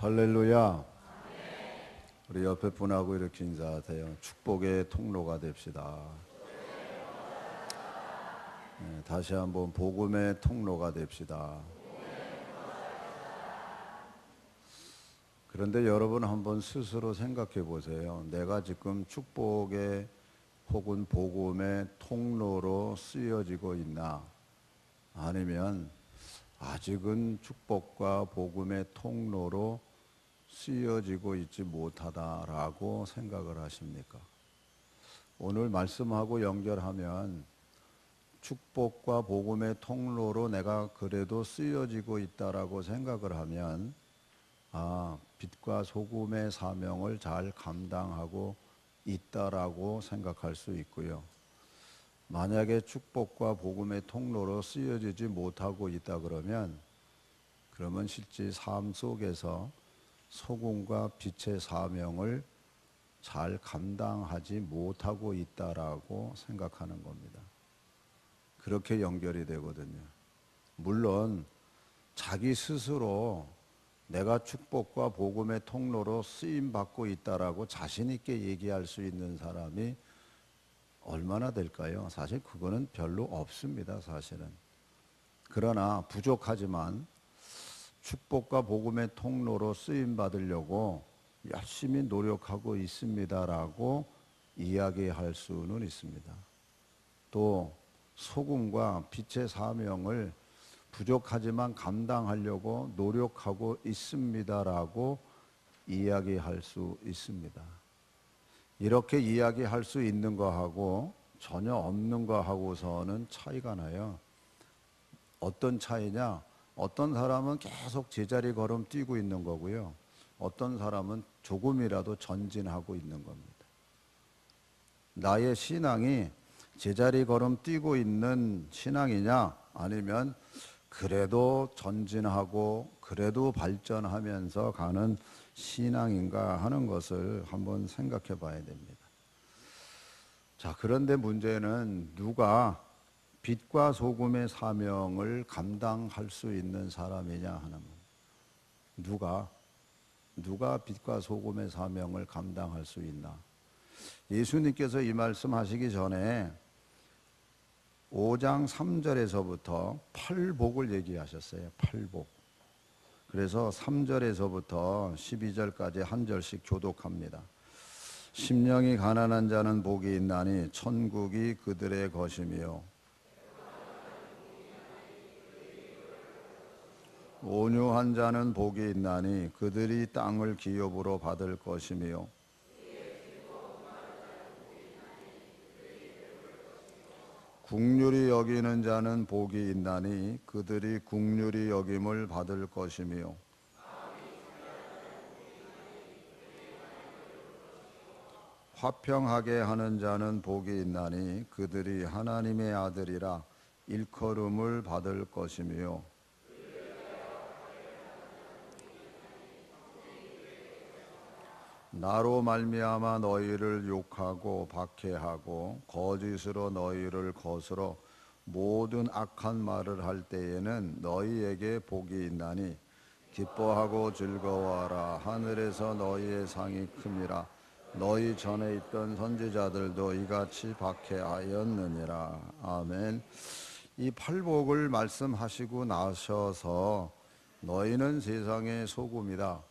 할렐루야. 우리 옆에 분하고 이렇게 인사하세요. 축복의 통로가 됩시다. 네, 다시 한번 복음의 통로가 됩시다. 그런데 여러분 한번 스스로 생각해 보세요. 내가 지금 축복의 혹은 복음의 통로로 쓰여지고 있나? 아니면 아직은 축복과 복음의 통로로 쓰여지고 있지 못하다라고 생각을 하십니까? 오늘 말씀하고 연결하면 축복과 복음의 통로로 내가 그래도 쓰여지고 있다라고 생각을 하면 빛과 소금의 사명을 잘 감당하고 있다라고 생각할 수 있고요. 만약에 축복과 복음의 통로로 쓰여지지 못하고 있다 그러면 실제 삶 속에서 소금과 빛의 사명을 잘 감당하지 못하고 있다라고 생각하는 겁니다. 그렇게 연결이 되거든요. 물론 자기 스스로 내가 축복과 복음의 통로로 쓰임받고 있다라고 자신 있게 얘기할 수 있는 사람이 얼마나 될까요? 사실 그거는 별로 없습니다, 사실은. 그러나 부족하지만 축복과 복음의 통로로 쓰임 받으려고 열심히 노력하고 있습니다라고 이야기할 수는 있습니다. 또 소금과 빛의 사명을 부족하지만 감당하려고 노력하고 있습니다라고 이야기할 수 있습니다. 이렇게 이야기할 수 있는 거하고 전혀 없는 거하고서는 차이가 나요. 어떤 차이냐? 어떤 사람은 계속 제자리 걸음 뛰고 있는 거고요. 어떤 사람은 조금이라도 전진하고 있는 겁니다. 나의 신앙이 제자리 걸음 뛰고 있는 신앙이냐? 아니면 그래도 전진하고 그래도 발전하면서 가는 신앙인가 하는 것을 한번 생각해 봐야 됩니다. 자, 그런데 문제는 누가 빛과 소금의 사명을 감당할 수 있는 사람이냐 하는 겁니다. 누가 빛과 소금의 사명을 감당할 수 있나? 예수님께서 이 말씀 하시기 전에 5장 3절에서부터 팔복을 얘기하셨어요. 팔복. 그래서 3절에서부터 12절까지 한 절씩 교독합니다. 심령이 가난한 자는 복이 있나니 천국이 그들의 것이며 온유한 자는 복이 있나니 그들이 땅을 기업으로 받을 것이며 국률이 여기는 자는 복이 있나니 그들이 국률이 여김을 받을 것이며 화평하게 하는 자는 복이 있나니 그들이 하나님의 아들이라 일컬음을 받을 것이며 나로 말미암아 너희를 욕하고 박해하고 거짓으로 너희를 거스러 모든 악한 말을 할 때에는 너희에게 복이 있나니 기뻐하고 즐거워하라. 하늘에서 너희의 상이 큼이라. 너희 전에 있던 선지자들도 이같이 박해하였느니라. 아멘. 이 팔복을 말씀하시고 나셔서 너희는 세상의 소금이다.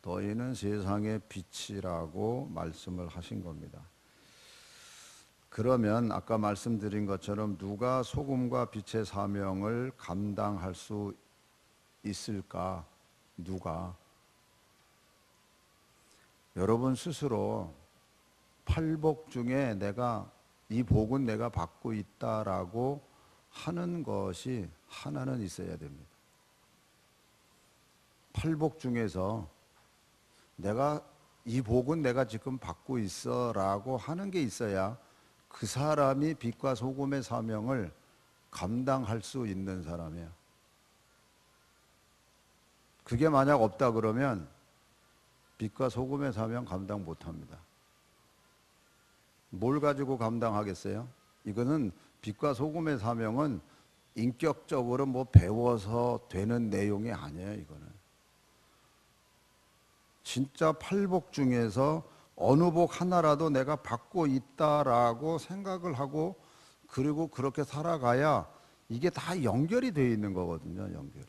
너희는 세상의 빛이라고 말씀을 하신 겁니다. 그러면 아까 말씀드린 것처럼 누가 소금과 빛의 사명을 감당할 수 있을까? 누가? 여러분 스스로 팔복 중에 이 복은 내가 받고 있다라고 하는 것이 하나는 있어야 됩니다. 팔복 중에서 이 복은 내가 지금 받고 있어 라고 하는 게 있어야 그 사람이 빛과 소금의 사명을 감당할 수 있는 사람이야. 그게 만약 없다 그러면 빛과 소금의 사명 감당 못합니다. 뭘 가지고 감당하겠어요? 이거는 빛과 소금의 사명은 인격적으로 배워서 되는 내용이 아니에요. 이거는 진짜 팔복 중에서 어느 복 하나라도 내가 받고 있다라고 생각을 하고 그리고 그렇게 살아가야 이게 다 연결이 되어 있는 거거든요. 연결이.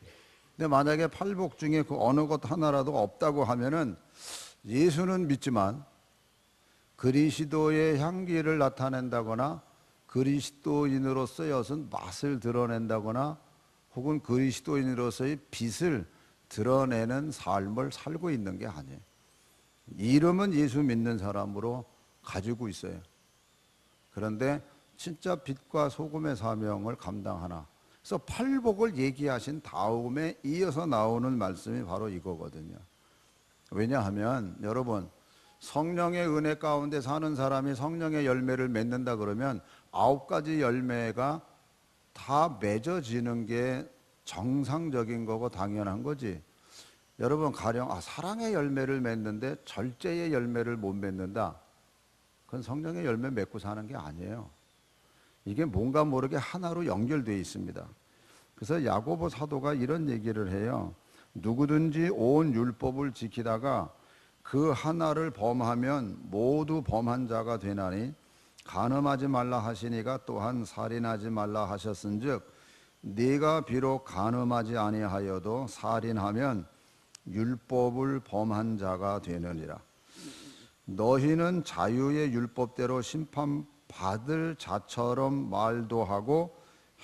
근데 만약에 팔복 중에 그 어느 것 하나라도 없다고 하면은 예수는 믿지만 그리스도의 향기를 나타낸다거나 그리스도인으로서의 어떤 맛을 드러낸다거나 혹은 그리스도인으로서의 빛을 드러내는 삶을 살고 있는 게 아니에요. 이름은 예수 믿는 사람으로 가지고 있어요. 그런데 진짜 빛과 소금의 사명을 감당하나. 그래서 팔복을 얘기하신 다음에 이어서 나오는 말씀이 바로 이거거든요. 왜냐하면 여러분, 성령의 은혜 가운데 사는 사람이 성령의 열매를 맺는다 그러면 9가지 열매가 다 맺어지는 게 정상적인 거고 당연한 거지. 여러분, 가령 사랑의 열매를 맺는데 절제의 열매를 못 맺는다. 그건 성령의 열매 맺고 사는 게 아니에요. 이게 뭔가 모르게 하나로 연결되어 있습니다. 그래서 야고보 사도가 이런 얘기를 해요. 누구든지 온 율법을 지키다가 그 하나를 범하면 모두 범한 자가 되나니 간음하지 말라 하시니가 또한 살인하지 말라 하셨은즉 네가 비록 간음하지 아니하여도 살인하면 율법을 범한 자가 되느니라. 너희는 자유의 율법대로 심판받을 자처럼 말도 하고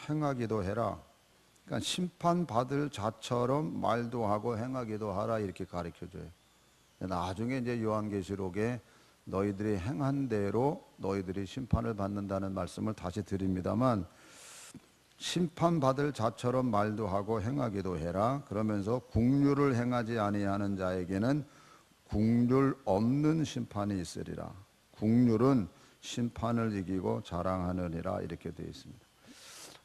행하기도 해라. 그러니까 심판받을 자처럼 말도 하고 행하기도 하라 이렇게 가르쳐줘요. 나중에 이제 요한계시록에 너희들이 행한 대로 너희들이 심판을 받는다는 말씀을 다시 드립니다만 심판받을 자처럼 말도 하고 행하기도 해라. 그러면서 국률을 행하지 아니하는 자에게는 국률 없는 심판이 있으리라. 국률은 심판을 이기고 자랑하느니라 이렇게 되어 있습니다.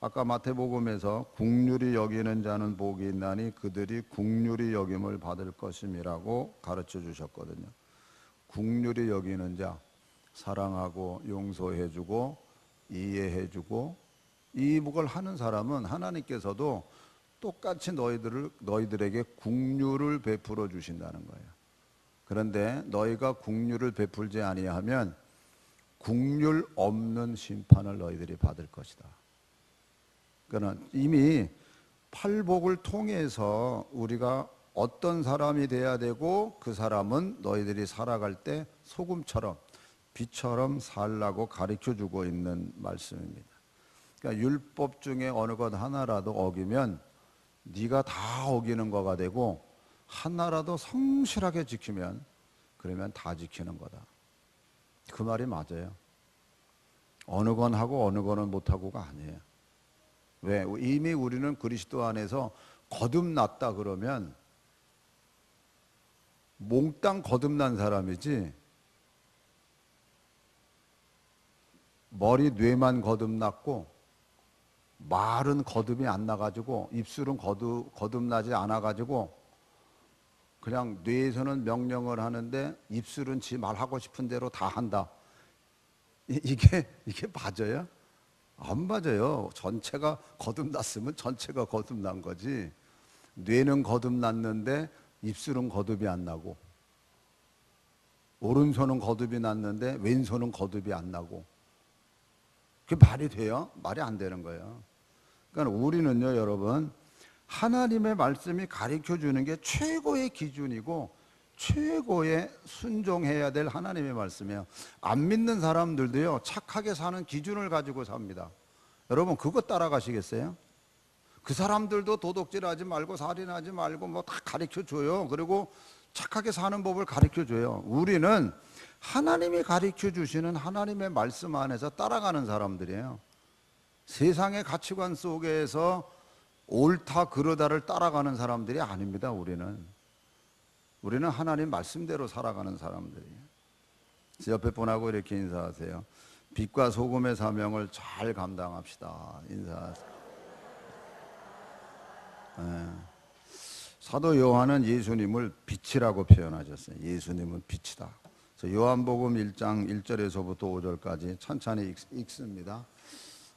아까 마태복음에서 국률이 여기는 자는 복이 있나니 그들이 국률이 여김을 받을 것임이라고 가르쳐 주셨거든요. 국률이 여기는 자, 사랑하고 용서해주고 이해해주고 이걸 하는 사람은 하나님께서도 똑같이 너희들에게 국률을 베풀어 주신다는 거예요. 그런데 너희가 국률을 베풀지 아니하면 국률 없는 심판을 너희들이 받을 것이다. 그러니까 이미 팔복을 통해서 우리가 어떤 사람이 돼야 되고 그 사람은 너희들이 살아갈 때 소금처럼 빛처럼 살라고 가르쳐주고 있는 말씀입니다. 그러니까 율법 중에 어느 것 하나라도 어기면 네가 다 어기는 거가 되고 하나라도 성실하게 지키면 그러면 다 지키는 거다. 그 말이 맞아요. 어느 건 하고 어느 거는 못하고가 아니에요. 왜? 이미 우리는 그리스도 안에서 거듭났다 그러면 몽땅 거듭난 사람이지 머리 뇌만 거듭났고 말은 거듭이 안 나가지고 입술은 거듭나지 않아가지고 그냥 뇌에서는 명령을 하는데 입술은 지 말하고 싶은 대로 다 한다. 이게 맞아요? 안 맞아요. 전체가 거듭났으면 전체가 거듭난 거지. 뇌는 거듭났는데 입술은 거듭이 안 나고 오른손은 거듭이 났는데 왼손은 거듭이 안 나고 그게 말이 돼요? 말이 안 되는 거예요. 그러니까 우리는요, 여러분, 하나님의 말씀이 가르쳐 주는 게 최고의 기준이고 최고의 순종해야 될 하나님의 말씀이에요. 안 믿는 사람들도요, 착하게 사는 기준을 가지고 삽니다. 여러분, 그거 따라가시겠어요? 그 사람들도 도둑질하지 말고 살인하지 말고 뭐 다 가르쳐 줘요. 그리고 착하게 사는 법을 가르쳐 줘요. 우리는 하나님이 가르쳐 주시는 하나님의 말씀 안에서 따라가는 사람들이에요. 세상의 가치관 속에서 옳다 그르다를 따라가는 사람들이 아닙니다. 우리는 하나님 말씀대로 살아가는 사람들이에요. 옆에 분하고 이렇게 인사하세요. 빛과 소금의 사명을 잘 감당합시다. 인사하세요. 네. 사도 요한은 예수님을 빛이라고 표현하셨어요. 예수님은 빛이다. 그래서 요한복음 1장 1절에서부터 5절까지 천천히 읽습니다.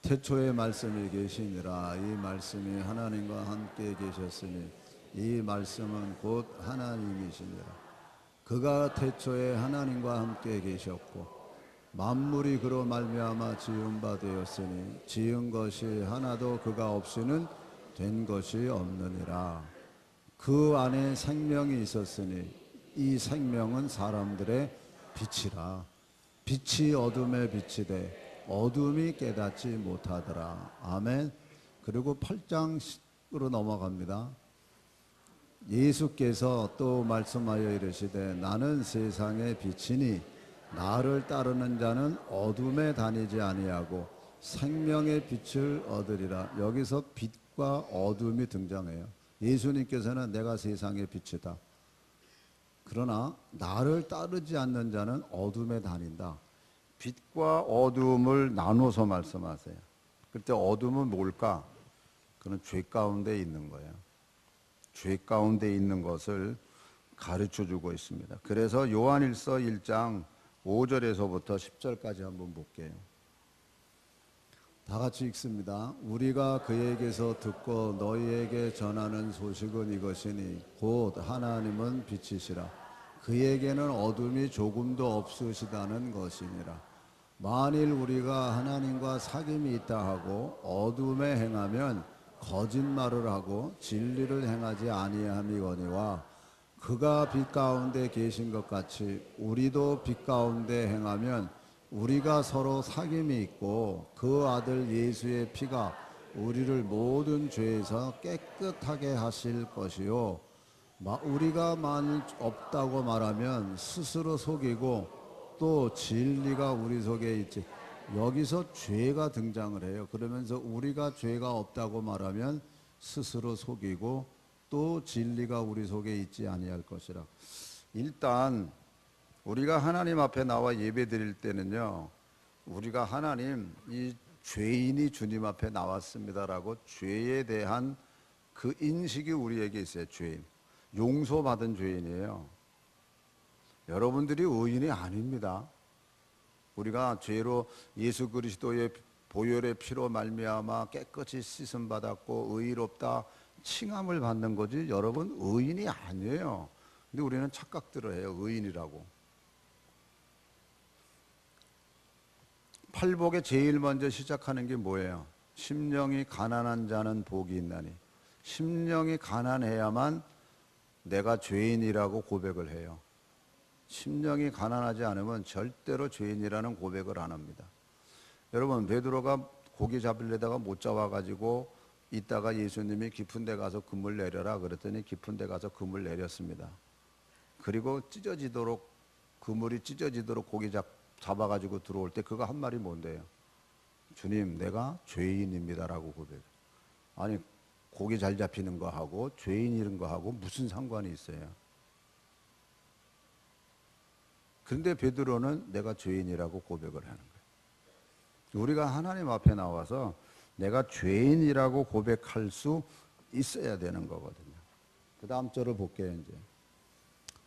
태초에 말씀이 계시니라. 이 말씀이 하나님과 함께 계셨으니 이 말씀은 곧 하나님이시니라. 그가 태초에 하나님과 함께 계셨고 만물이 그로 말미암아 지은 바 되었으니 지은 것이 하나도 그가 없이는 된 것이 없느니라. 그 안에 생명이 있었으니 이 생명은 사람들의 빛이라. 빛이 어둠에 비치되 어둠이 깨닫지 못하더라. 아멘. 그리고 8장으로 넘어갑니다. 예수께서 또 말씀하여 이르시되 나는 세상의 빛이니 나를 따르는 자는 어둠에 다니지 아니하고 생명의 빛을 얻으리라. 여기서 빛과 어둠이 등장해요. 예수님께서는 내가 세상의 빛이다. 그러나 나를 따르지 않는 자는 어둠에 다닌다. 빛과 어둠을 나눠서 말씀하세요. 그때 어둠은 뭘까? 그는 죄 가운데 있는 거예요. 죄 가운데 있는 것을 가르쳐 주고 있습니다. 그래서 요한일서 1장 5절에서부터 10절까지 한번 볼게요. 다 같이 읽습니다. 우리가 그에게서 듣고 너희에게 전하는 소식은 이것이니 곧 하나님은 빛이시라. 그에게는 어둠이 조금도 없으시다는 것이니라. 만일 우리가 하나님과 사귐이 있다 하고 어둠에 행하면 거짓말을 하고 진리를 행하지 아니함이거니와 그가 빛 가운데 계신 것 같이 우리도 빛 가운데 행하면 우리가 서로 사귐이 있고 그 아들 예수의 피가 우리를 모든 죄에서 깨끗하게 하실 것이요 우리가 만일 없다고 말하면 스스로 속이고 또 진리가 우리 속에 있지. 여기서 죄가 등장을 해요. 그러면서 우리가 죄가 없다고 말하면 스스로 속이고 또 진리가 우리 속에 있지 아니할 것이라. 일단 우리가 하나님 앞에 나와 예배 드릴 때는요, 우리가 하나님 이 죄인이 주님 앞에 나왔습니다라고 죄에 대한 그 인식이 우리에게 있어요. 죄인, 용서받은 죄인이에요. 여러분들이 의인이 아닙니다. 우리가 죄로 예수 그리스도의 보혈의 피로 말미암아 깨끗이 씻음 받았고 의롭다 칭함을 받는 거지 여러분 의인이 아니에요. 근데 우리는 착각들을 해요. 의인이라고. 팔복에 제일 먼저 시작하는 게 뭐예요? 심령이 가난한 자는 복이 있나니. 심령이 가난해야만 내가 죄인이라고 고백을 해요. 심령이 가난하지 않으면 절대로 죄인이라는 고백을 안 합니다. 여러분 베드로가 고기 잡으려다가 못 잡아가지고 있다가 예수님이 깊은 데 가서 그물 내려라 그랬더니 깊은 데 가서 그물 내렸습니다. 그리고 찢어지도록 그물이 찢어지도록 고기 잡아가지고 들어올 때 그가 한 말이 뭔데요? 주님 내가 죄인입니다라고 고백. 아니 고기 잘 잡히는 거하고 죄인 이런 거하고 무슨 상관이 있어요? 그런데 베드로는 내가 죄인이라고 고백을 하는 거예요. 우리가 하나님 앞에 나와서 내가 죄인이라고 고백할 수 있어야 되는 거거든요. 그 다음 절을 볼게요. 이제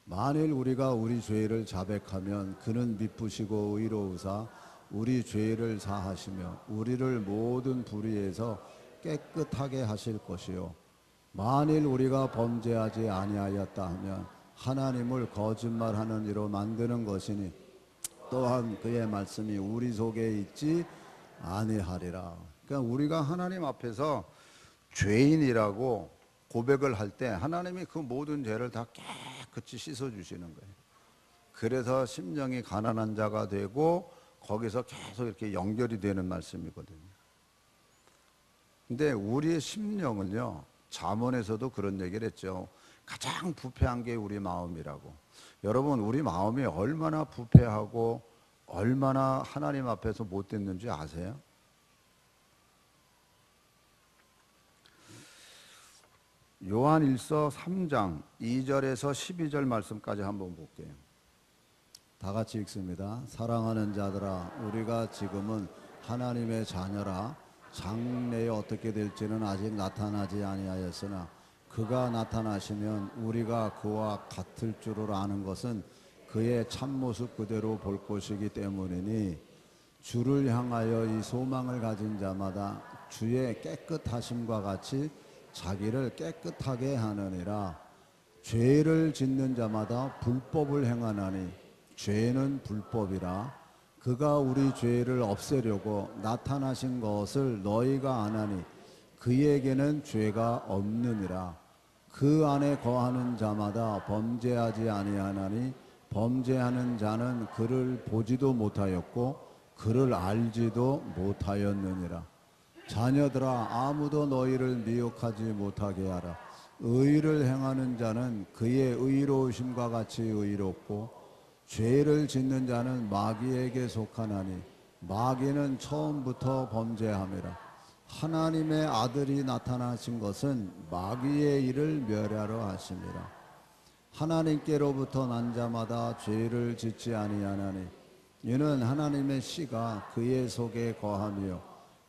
만일 우리가 우리 죄를 자백하면 그는 미쁘시고 의로우사 우리 죄를 사하시며 우리를 모든 불의에서 깨끗하게 하실 것이요 만일 우리가 범죄하지 아니하였다 하면 하나님을 거짓말하는 이로 만드는 것이니 또한 그의 말씀이 우리 속에 있지 아니하리라. 그러니까 우리가 하나님 앞에서 죄인이라고 고백을 할 때 하나님이 그 모든 죄를 다 깨끗이 씻어주시는 거예요. 그래서 심령이 가난한 자가 되고 거기서 계속 이렇게 연결이 되는 말씀이거든요. 근데 우리의 심령은요, 잠언에서도 그런 얘기를 했죠. 가장 부패한 게 우리 마음이라고. 여러분 우리 마음이 얼마나 부패하고 얼마나 하나님 앞에서 못됐는지 아세요? 요한일서 3장 2절에서 12절 말씀까지 한번 볼게요. 다 같이 읽습니다. 사랑하는 자들아 우리가 지금은 하나님의 자녀라. 장래에 어떻게 될지는 아직 나타나지 아니하였으나 그가 나타나시면 우리가 그와 같을 줄을 아는 것은 그의 참모습 그대로 볼 것이기 때문이니 주를 향하여 이 소망을 가진 자마다 주의 깨끗하심과 같이 자기를 깨끗하게 하느니라. 죄를 짓는 자마다 불법을 행하나니 죄는 불법이라. 그가 우리 죄를 없애려고 나타나신 것을 너희가 아나니 그에게는 죄가 없느니라. 그 안에 거하는 자마다 범죄하지 아니하나니 범죄하는 자는 그를 보지도 못하였고 그를 알지도 못하였느니라. 자녀들아, 아무도 너희를 미혹하지 못하게 하라. 의를 행하는 자는 그의 의로우심과 같이 의롭고 죄를 짓는 자는 마귀에게 속하나니 마귀는 처음부터 범죄함이라. 하나님의 아들이 나타나신 것은 마귀의 일을 멸하러 하심이라. 하나님께로부터 난 자마다 죄를 짓지 아니하나니 이는 하나님의 씨가 그의 속에 거하며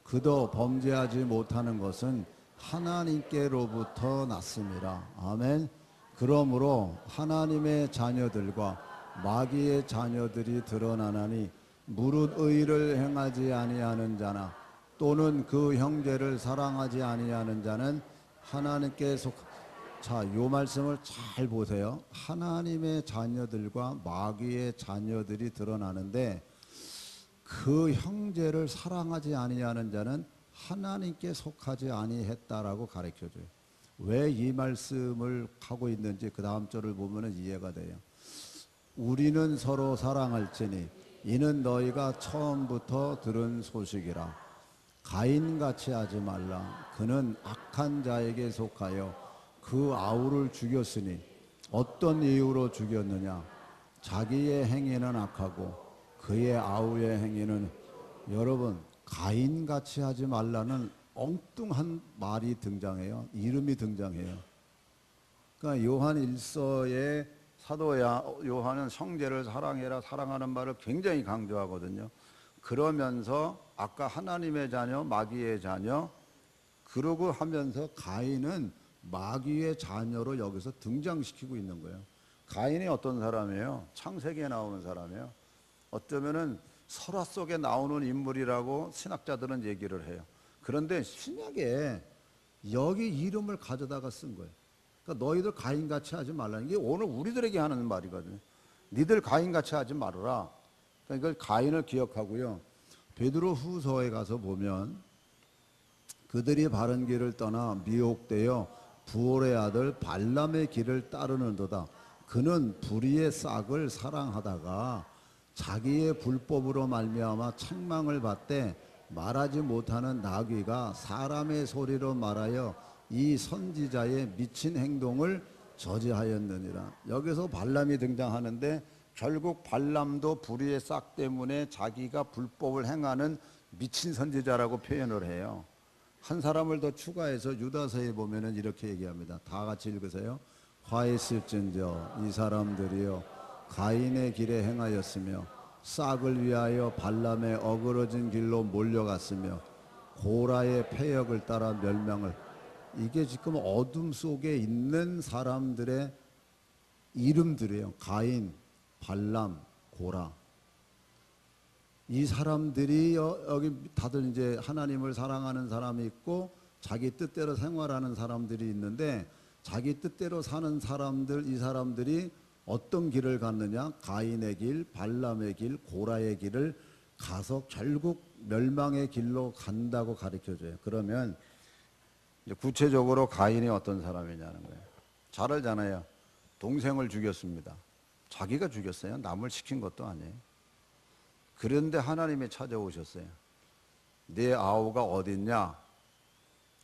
그도 범죄하지 못하는 것은 하나님께로부터 났습니다. 아멘. 그러므로 하나님의 자녀들과 마귀의 자녀들이 드러나나니 무릇 의를 행하지 아니하는 자나 또는 그 형제를 사랑하지 아니하는 자는 하나님께 자, 요 말씀을 잘 보세요. 하나님의 자녀들과 마귀의 자녀들이 드러나는데 그 형제를 사랑하지 아니하는 자는 하나님께 속하지 아니했다라고 가르쳐줘요. 왜 이 말씀을 하고 있는지 그 다음 절을 보면 이해가 돼요. 우리는 서로 사랑할지니 이는 너희가 처음부터 들은 소식이라. 가인같이 하지 말라. 그는 악한 자에게 속하여 그 아우를 죽였으니 어떤 이유로 죽였느냐? 자기의 행위는 악하고 그의 아우의 행위는. 여러분, 가인같이 하지 말라는 엉뚱한 말이 등장해요. 이름이 등장해요. 그러니까 요한 1서에 사도 요한은 형제를 사랑해라, 사랑하는 말을 굉장히 강조하거든요. 그러면서 아까 하나님의 자녀, 마귀의 자녀 그러고 하면서 가인은 마귀의 자녀로 여기서 등장시키고 있는 거예요. 가인이 어떤 사람이에요? 창세기에 나오는 사람이에요. 어쩌면은 설화 속에 나오는 인물이라고 신학자들은 얘기를 해요. 그런데 신약에 여기 이름을 가져다가 쓴 거예요. 그러니까 너희들 가인같이 하지 말라는 게 오늘 우리들에게 하는 말이거든요. 니들 가인같이 하지 말아라. 그러니까 이걸 가인을 기억하고요. 베드로 후서에 가서 보면 그들이 바른 길을 떠나 미혹되어 부올의 아들 발람의 길을 따르는도다. 그는 불의의 싹을 사랑하다가 자기의 불법으로 말미암아 책망을 받되 말하지 못하는 나귀가 사람의 소리로 말하여 이 선지자의 미친 행동을 저지하였느니라. 여기서 발람이 등장하는데 결국 발람도 불의의 싹 때문에 자기가 불법을 행하는 미친 선지자라고 표현을 해요. 한 사람을 더 추가해서 유다서에 보면은 이렇게 얘기합니다. 다 같이 읽으세요. 화했을진저 이 사람들이여 가인의 길에 행하였으며 싹을 위하여 발람의 어그러진 길로 몰려갔으며 고라의 패역을 따라 멸망을. 이게 지금 어둠 속에 있는 사람들의 이름들이에요. 가인, 발람, 고라. 이 사람들이 여기 다들 이제 하나님을 사랑하는 사람이 있고 자기 뜻대로 생활하는 사람들이 있는데 자기 뜻대로 사는 사람들, 이 사람들이 어떤 길을 갔느냐? 가인의 길, 발람의 길, 고라의 길을 가서 결국 멸망의 길로 간다고 가르쳐줘요. 그러면 이제 구체적으로 가인이 어떤 사람이냐는 거예요. 잘 알잖아요. 동생을 죽였습니다. 자기가 죽였어요. 남을 시킨 것도 아니에요. 그런데 하나님이 찾아오셨어요. 네 아우가 어딨냐?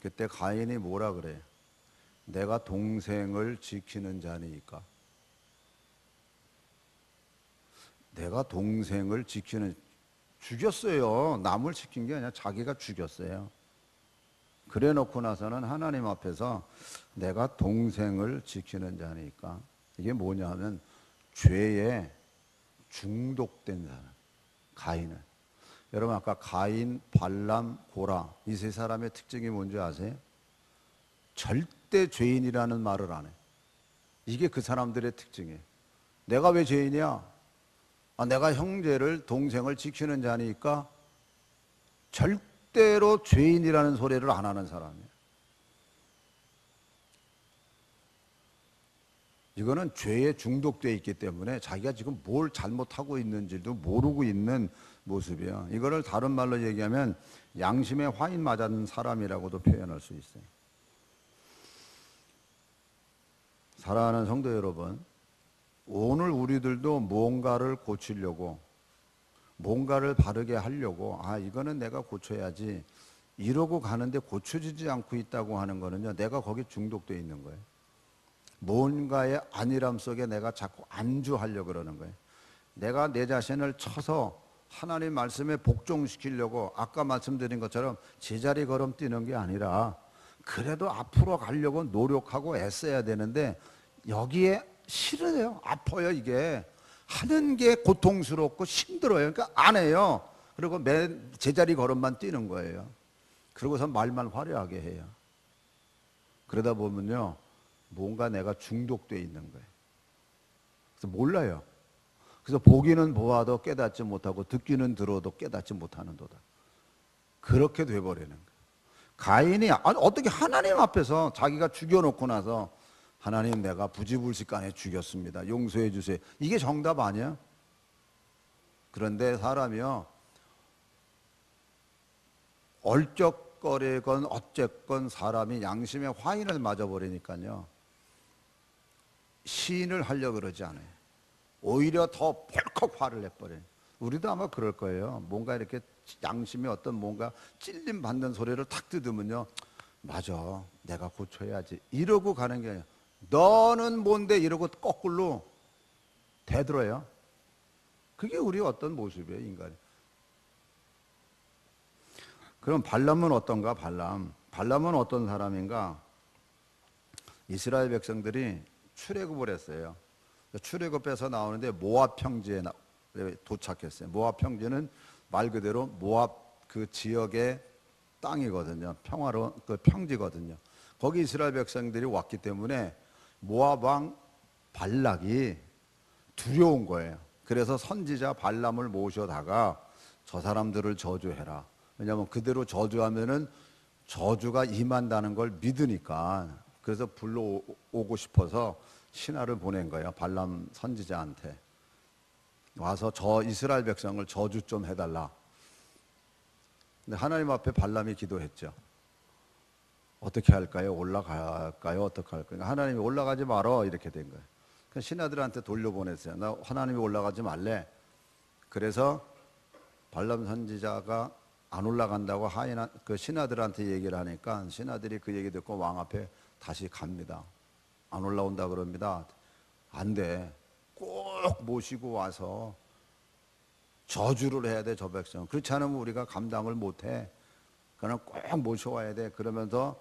그때 가인이 뭐라 그래요? 내가 동생을 지키는 자니까. 내가 동생을 지키는, 죽였어요. 남을 지킨 게 아니라 자기가 죽였어요. 그래 놓고 나서는 하나님 앞에서 내가 동생을 지키는 자니까. 이게 뭐냐 하면 죄에 중독된 사람, 가인은. 여러분 아까 가인, 발람, 고라 이 세 사람의 특징이 뭔지 아세요? 절대 죄인이라는 말을 안 해. 이게 그 사람들의 특징이에요. 내가 왜 죄인이야? 내가 형제를, 동생을 지키는 자니까. 절대로 죄인이라는 소리를 안 하는 사람이에요. 이거는 죄에 중독되어 있기 때문에 자기가 지금 뭘 잘못하고 있는지도 모르고 있는 모습이에요. 이거를 다른 말로 얘기하면 양심에 화인 맞은 사람이라고도 표현할 수 있어요. 사랑하는 성도 여러분, 오늘 우리들도 뭔가를 고치려고, 뭔가를 바르게 하려고, 이거는 내가 고쳐야지 이러고 가는데 고쳐지지 않고 있다고 하는 거는요, 내가 거기 중독되어 있는 거예요. 뭔가의 안일함 속에 내가 자꾸 안주하려고 그러는 거예요. 내가 내 자신을 쳐서 하나님 말씀에 복종시키려고 아까 말씀드린 것처럼 제자리 걸음 뛰는 게 아니라 그래도 앞으로 가려고 노력하고 애써야 되는데 여기에 싫어요. 아파요. 이게 하는 게 고통스럽고 힘들어요. 그러니까 안 해요. 그리고 매 제자리 걸음만 뛰는 거예요. 그러고서 말만 화려하게 해요. 그러다 보면요, 뭔가 내가 중독되어 있는 거예요. 그래서 몰라요. 그래서 보기는 보아도 깨닫지 못하고 듣기는 들어도 깨닫지 못하는도다. 그렇게 돼버리는 거예요. 가인이 어떻게 하나님 앞에서 자기가 죽여놓고 나서 하나님 내가 부지불식간에 죽였습니다. 용서해 주세요. 이게 정답 아니야? 그런데 사람이요, 얼쩍거리건 어쨌건 사람이 양심에 화인을 맞아버리니까요, 시인을 하려고 그러지 않아요. 오히려 더 벌컥 화를 내버려요. 우리도 아마 그럴 거예요. 뭔가 이렇게 양심에 어떤 뭔가 찔림 받는 소리를 탁 뜯으면요, 맞아, 내가 고쳐야지 이러고 가는 게 아니라 너는 뭔데 이러고 거꾸로 대들어요. 그게 우리 어떤 모습이에요, 인간이. 그럼 발람은 어떤가? 발람은 어떤 사람인가? 이스라엘 백성들이 출애굽을 했어요. 출애굽해서 나오는데 모압 평지에 도착했어요. 모압 평지는 말 그대로 모압 그 지역의 땅이거든요. 평화로운 그 평지거든요. 거기 이스라엘 백성들이 왔기 때문에 모압 왕 발락이 두려운 거예요. 그래서 선지자 발람을 모셔다가 저 사람들을 저주해라. 왜냐하면 그대로 저주하면은 저주가 임한다는 걸 믿으니까. 그래서 불러오고 싶어서 신하를 보낸 거예요. 발람 선지자한테. 와서 저 이스라엘 백성을 저주 좀 해달라. 근데 하나님 앞에 발람이 기도했죠. 어떻게 할까요? 올라갈까요? 어떻게 할까요? 하나님이 올라가지 말어 이렇게 된 거예요. 신하들한테 돌려보냈어요. 나 하나님이 올라가지 말래. 그래서 발람 선지자가 안 올라간다고 그 신하들한테 얘기를 하니까 신하들이 그 얘기 듣고 왕 앞에 다시 갑니다. 안 올라온다 그럽니다. 안 돼. 꼭 모시고 와서 저주를 해야 돼, 저 백성. 그렇지 않으면 우리가 감당을 못 해. 그러나 꼭 모셔와야 돼. 그러면서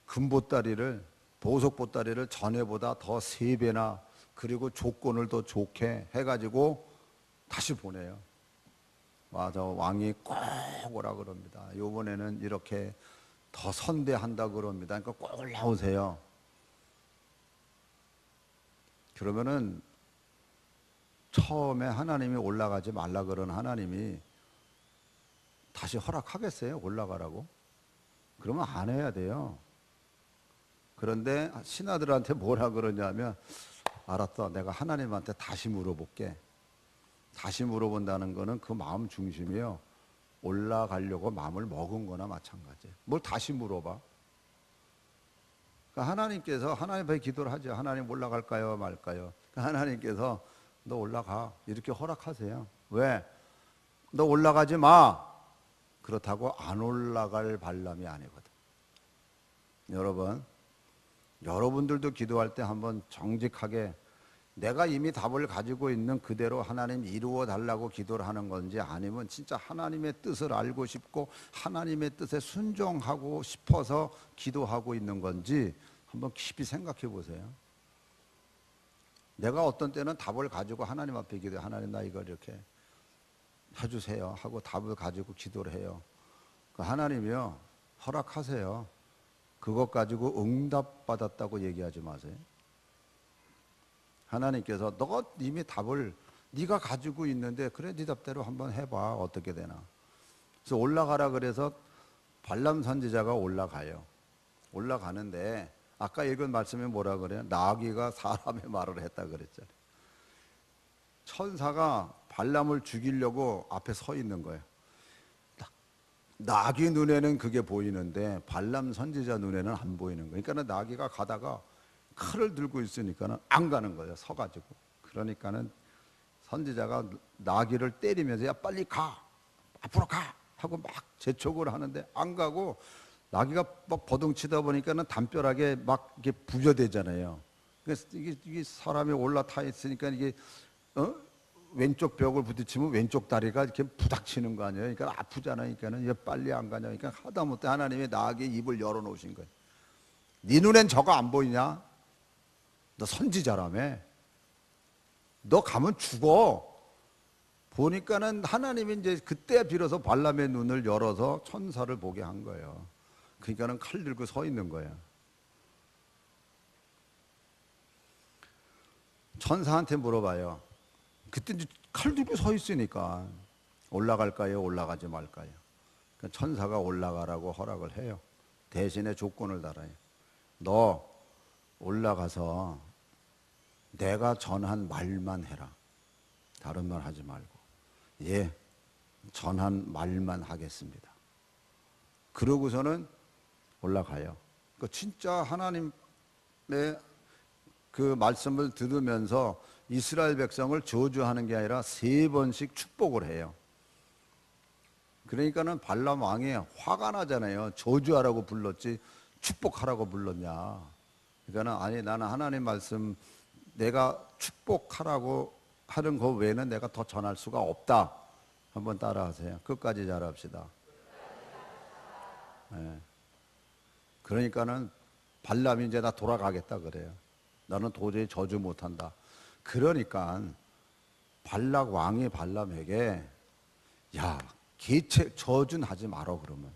금보따리를, 보석보따리를 전에보다 더 3배나, 그리고 조건을 더 좋게 해가지고 다시 보내요. 맞아, 왕이 꼭 오라 그럽니다. 요번에는 이렇게 더 선대한다 그럽니다. 그러니까 꼭 올라오세요. 그러면은 처음에 하나님이 올라가지 말라 그런 하나님이 다시 허락하겠어요? 올라가라고? 그러면 안 해야 돼요. 그런데 신하들한테 뭐라 그러냐면, 알았어, 내가 하나님한테 다시 물어볼게. 다시 물어본다는 거는 그 마음 중심이요, 올라가려고 마음을 먹은 거나 마찬가지예요. 뭘 다시 물어봐? 그러니까 하나님께서 하나님 앞에 기도를 하죠. 하나님 올라갈까요 말까요? 그러니까 하나님께서 너 올라가 이렇게 허락하세요. 왜? 너 올라가지 마. 그렇다고 안 올라갈 발람이 아니거든. 여러분들도 기도할 때 한번 정직하게 내가 이미 답을 가지고 있는 그대로 하나님 이루어 달라고 기도를 하는 건지, 아니면 진짜 하나님의 뜻을 알고 싶고 하나님의 뜻에 순종하고 싶어서 기도하고 있는 건지 한번 깊이 생각해 보세요. 내가 어떤 때는 답을 가지고 하나님 앞에 기도해. 하나님, 나 이걸 이렇게 해주세요 하고 답을 가지고 기도를 해요. 하나님이요, 허락하세요. 그것 가지고 응답받았다고 얘기하지 마세요. 하나님께서 너 이미 답을 네가 가지고 있는데 그래, 네 답대로 한번 해봐. 어떻게 되나. 그래서 올라가라 그래서 발람 선지자가 올라가요. 올라가는데 아까 읽은 말씀에 뭐라 그래요? 나귀가 사람의 말을 했다 그랬잖아요. 천사가 발람을 죽이려고 앞에 서 있는 거예요. 나귀 눈에는 그게 보이는데 발람 선지자 눈에는 안 보이는 거예요. 그러니까 나귀가 가다가 칼을 들고 있으니까는 안 가는 거예요. 서가지고. 그러니까는 선지자가 나귀를 때리면서 야 빨리 가, 앞으로 가 하고 막 재촉을 하는데 안 가고 나귀가 막 버둥치다 보니까는 담벼락에 막 이게 부여되잖아요. 그래서 이게 사람이 올라타 있으니까 이게 왼쪽 벽을 부딪히면 왼쪽 다리가 이렇게 부닥치는 거 아니에요. 그러니까 아프잖아요. 그러니까는 얘 빨리 안 가냐. 그러니까 하다못해 하나님이 나에게 입을 열어 놓으신 거예요. 네 눈엔 저거 안 보이냐? 너 선지자라며. 너 가면 죽어. 보니까는 하나님이 이제 그때 비로소 발람의 눈을 열어서 천사를 보게 한 거예요. 그러니까는 칼 들고 서 있는 거예요. 천사한테 물어봐요. 그때 이제 칼 들고 서 있으니까 올라갈까요? 올라가지 말까요? 그러니까 천사가 올라가라고 허락을 해요. 대신에 조건을 달아요. 너 올라가서 내가 전한 말만 해라. 다른 말 하지 말고. 예, 전한 말만 하겠습니다. 그러고서는 올라가요. 그 진짜 하나님의 그 말씀을 들으면서 이스라엘 백성을 저주하는 게 아니라 3번씩 축복을 해요. 그러니까는 발람 왕이 화가 나잖아요. 저주하라고 불렀지 축복하라고 불렀냐. 그러니까는 아니 나는 하나님 말씀 내가 축복하라고 하는 거 외에는 내가 더 전할 수가 없다. 한번 따라하세요. 끝까지 잘합시다. 네. 그러니까는 발람이 이제 나 돌아가겠다 그래요. 나는 도저히 저주 못한다. 그러니까 발락 왕이 발람에게 야 계책 저주는 하지 마라 그러면.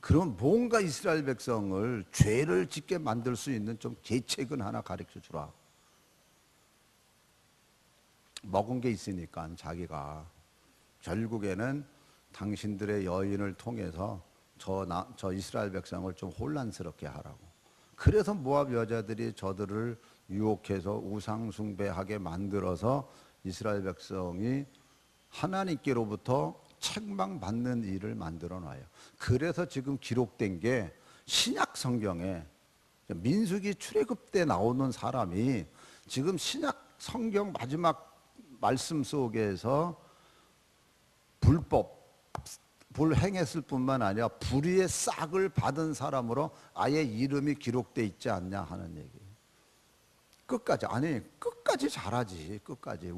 그럼 뭔가 이스라엘 백성을 죄를 짓게 만들 수 있는 좀 계책은 하나 가르쳐 주라. 먹은 게 있으니까 자기가 결국에는 당신들의 여인을 통해서 저 이스라엘 백성을 좀 혼란스럽게 하라고. 그래서 모압 여자들이 저들을 유혹해서 우상 숭배하게 만들어서 이스라엘 백성이 하나님께로부터 책망받는 일을 만들어 놔요. 그래서 지금 기록된 게 신약 성경에 민수기 출애굽 때 나오는 사람이 지금 신약 성경 마지막 말씀 속에서 불행했을 뿐만 아니라 불의의 싹을 받은 사람으로 아예 이름이 기록돼 있지 않냐 하는 얘기. 끝까지 잘하지. 끝까지.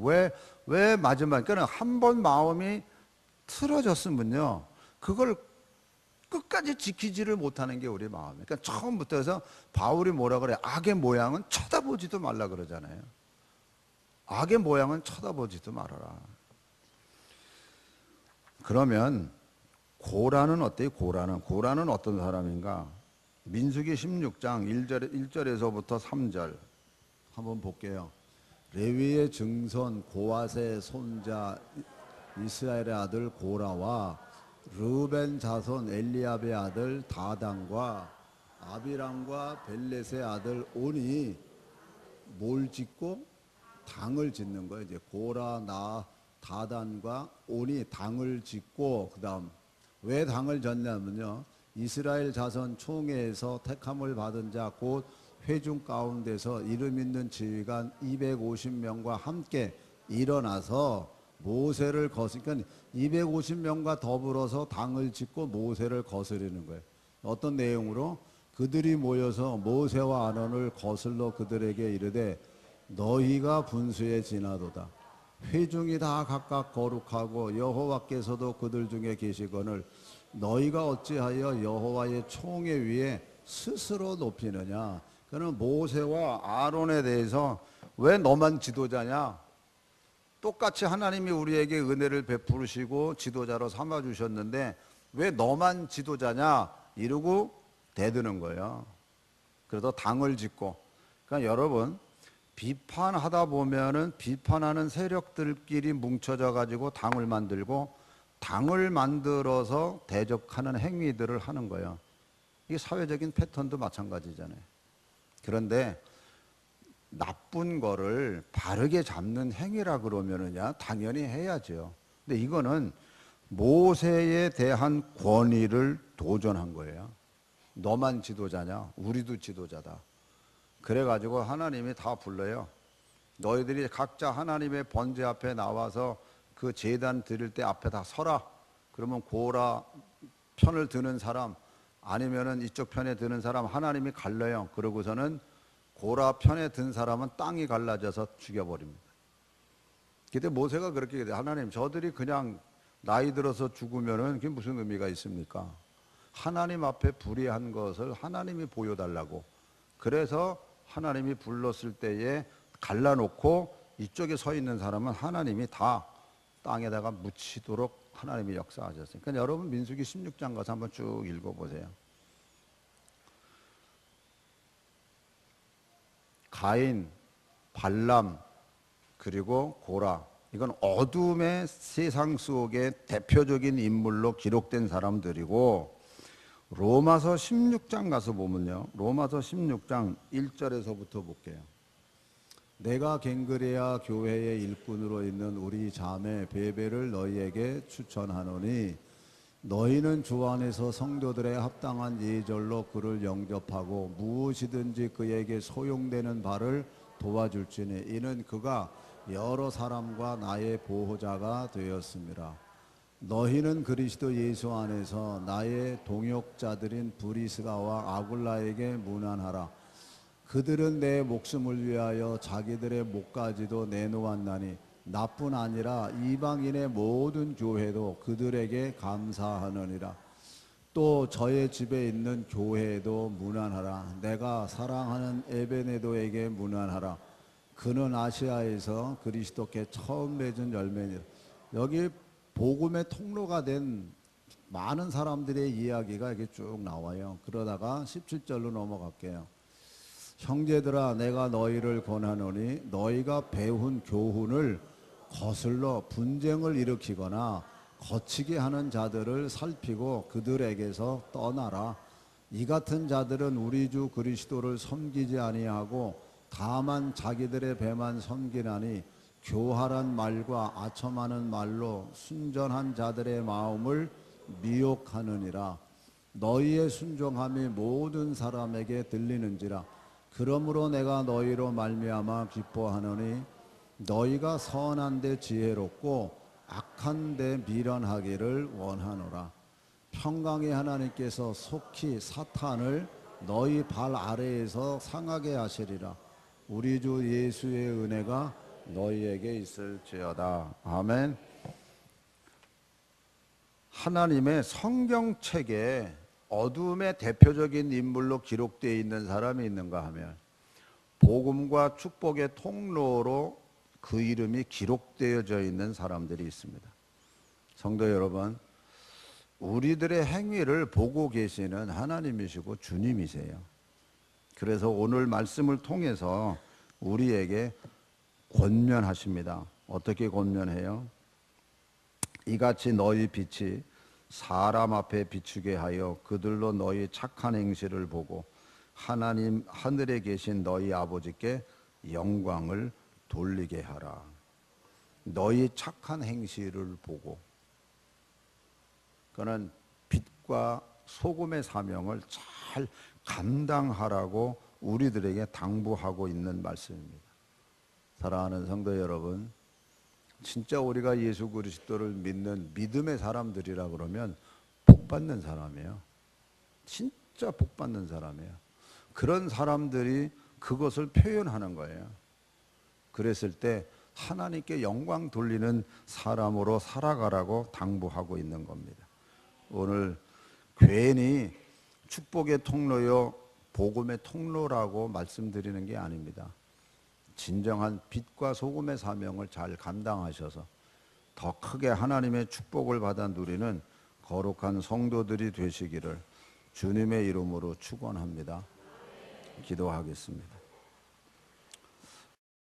왜 마지막에 그러니까 한 번 마음이 틀어졌으면요 그걸 끝까지 지키지를 못하는 게 우리 마음이에요. 그러니까 처음부터 해서 바울이 뭐라 그래? 악의 모양은 쳐다보지도 말라 그러잖아요. 악의 모양은 쳐다보지도 말아라. 그러면 고라는 어때요? 고라는 어떤 사람인가? 민수기 16장 1절에서부터 3절 한번 볼게요. 레위의 증손 고앗의 손자 이스라엘의 아들 고라와 르벤 자손 엘리압의 아들 다단과 아비람과 벨렛의 아들 온이 뭘 짓고 당을 짓는 거예요. 이제 고라, 다단과 온이 당을 짓고 그다음 왜 당을 졌냐면요. 이스라엘 자손 총회에서 택함을 받은 자 곧 회중 가운데서 이름 있는 지휘관 250명과 함께 일어나서 모세를 그러니까 250명과 더불어서 당을 짓고 모세를 거스르는 거예요. 어떤 내용으로? 그들이 모여서 모세와 아론을 거슬러 그들에게 이르되 너희가 분수에 지나도다. 회중이 다 각각 거룩하고 여호와께서도 그들 중에 계시거늘 너희가 어찌하여 여호와의 총회 위에 스스로 높이느냐. 그는 모세와 아론에 대해서 왜 너만 지도자냐. 똑같이 하나님이 우리에게 은혜를 베푸시고 지도자로 삼아주셨는데 왜 너만 지도자냐 이러고 대드는 거예요. 그래서 당을 짓고. 그러니까 여러분 비판하다 보면은 비판하는 세력들끼리 뭉쳐져 가지고 당을 만들고 당을 만들어서 대적하는 행위들을 하는 거예요. 이게 사회적인 패턴도 마찬가지잖아요. 그런데 나쁜 거를 바르게 잡는 행위라 그러면은야 당연히 해야죠. 근데 이거는 모세에 대한 권위를 도전한 거예요. 너만 지도자냐? 우리도 지도자다. 그래가지고 하나님이 다 불러요. 너희들이 각자 하나님의 번제 앞에 나와서 그 제단 드릴 때 앞에 다 서라. 그러면 고라 편을 드는 사람 아니면은 이쪽 편에 드는 사람 하나님이 갈라요. 그러고서는 고라 편에 든 사람은 땅이 갈라져서 죽여버립니다. 그때 모세가 그렇게 얘기해요. 하나님, 저들이 그냥 나이 들어서 죽으면은 그게 무슨 의미가 있습니까? 하나님 앞에 불의한 것을 하나님이 보여달라고. 그래서 하나님이 불렀을 때에 갈라놓고 이쪽에 서 있는 사람은 하나님이 다 땅에다가 묻히도록 하나님이 역사하셨어요. 그러니까 여러분 민수기 16장 가서 한번 쭉 읽어보세요. 가인, 발람, 그리고 고라. 이건 어둠의 세상 속에 대표적인 인물로 기록된 사람들이고, 로마서 16장 가서 보면요. 로마서 16장 1절에서부터 볼게요. 내가 갱그레아 교회의 일꾼으로 있는 우리 자매 베베를 너희에게 추천하노니 너희는 주 안에서 성도들의 합당한 예절로 그를 영접하고 무엇이든지 그에게 소용되는 바를 도와줄지니 이는 그가 여러 사람과 나의 보호자가 되었습니다. 너희는 그리스도 예수 안에서 나의 동역자들인 브리스가와 아굴라에게 문안하라. 그들은 내 목숨을 위하여 자기들의 목까지도 내놓았나니 나뿐 아니라 이방인의 모든 교회도 그들에게 감사하느니라. 또 저의 집에 있는 교회에도 문안하라. 내가 사랑하는 에베네도에게 문안하라. 그는 아시아에서 그리스도께 처음 맺은 열매니라. 여기 복음의 통로가 된 많은 사람들의 이야기가 이렇게 쭉 나와요. 그러다가 17절로 넘어갈게요. 형제들아, 내가 너희를 권하노니 너희가 배운 교훈을 거슬러 분쟁을 일으키거나 거치게 하는 자들을 살피고 그들에게서 떠나라. 이 같은 자들은 우리 주 그리스도를 섬기지 아니하고 다만 자기들의 배만 섬기나니 교활한 말과 아첨하는 말로 순전한 자들의 마음을 미혹하느니라. 너희의 순종함이 모든 사람에게 들리는지라. 그러므로 내가 너희로 말미암아 기뻐하노니 너희가 선한 데 지혜롭고 악한 데 미련하기를 원하노라. 평강의 하나님께서 속히 사탄을 너희 발 아래에서 상하게 하시리라. 우리 주 예수의 은혜가 너희에게 있을지어다. 아멘. 하나님의 성경책에 어둠의 대표적인 인물로 기록되어 있는 사람이 있는가 하면 복음과 축복의 통로로 그 이름이 기록되어져 있는 사람들이 있습니다. 성도 여러분, 우리들의 행위를 보고 계시는 하나님이시고 주님이세요. 그래서 오늘 말씀을 통해서 우리에게 권면하십니다. 어떻게 권면해요? 이같이 너희 빛이 사람 앞에 비추게 하여 그들로 너희 착한 행실을 보고 하나님 하늘에 계신 너희 아버지께 영광을 돌리게 하라. 너희 착한 행실을 보고, 그는 빛과 소금의 사명을 잘 감당하라고 우리들에게 당부하고 있는 말씀입니다. 사랑하는 성도 여러분, 진짜 우리가 예수 그리스도를 믿는 믿음의 사람들이라 그러면 복받는 사람이에요. 진짜 복받는 사람이에요. 그런 사람들이 그것을 표현하는 거예요. 그랬을 때 하나님께 영광 돌리는 사람으로 살아가라고 당부하고 있는 겁니다. 오늘 괜히 축복의 통로요 복음의 통로라고 말씀드리는 게 아닙니다. 진정한 빛과 소금의 사명을 잘 감당하셔서 더 크게 하나님의 축복을 받아 누리는 거룩한 성도들이 되시기를 주님의 이름으로 축원합니다. 기도하겠습니다.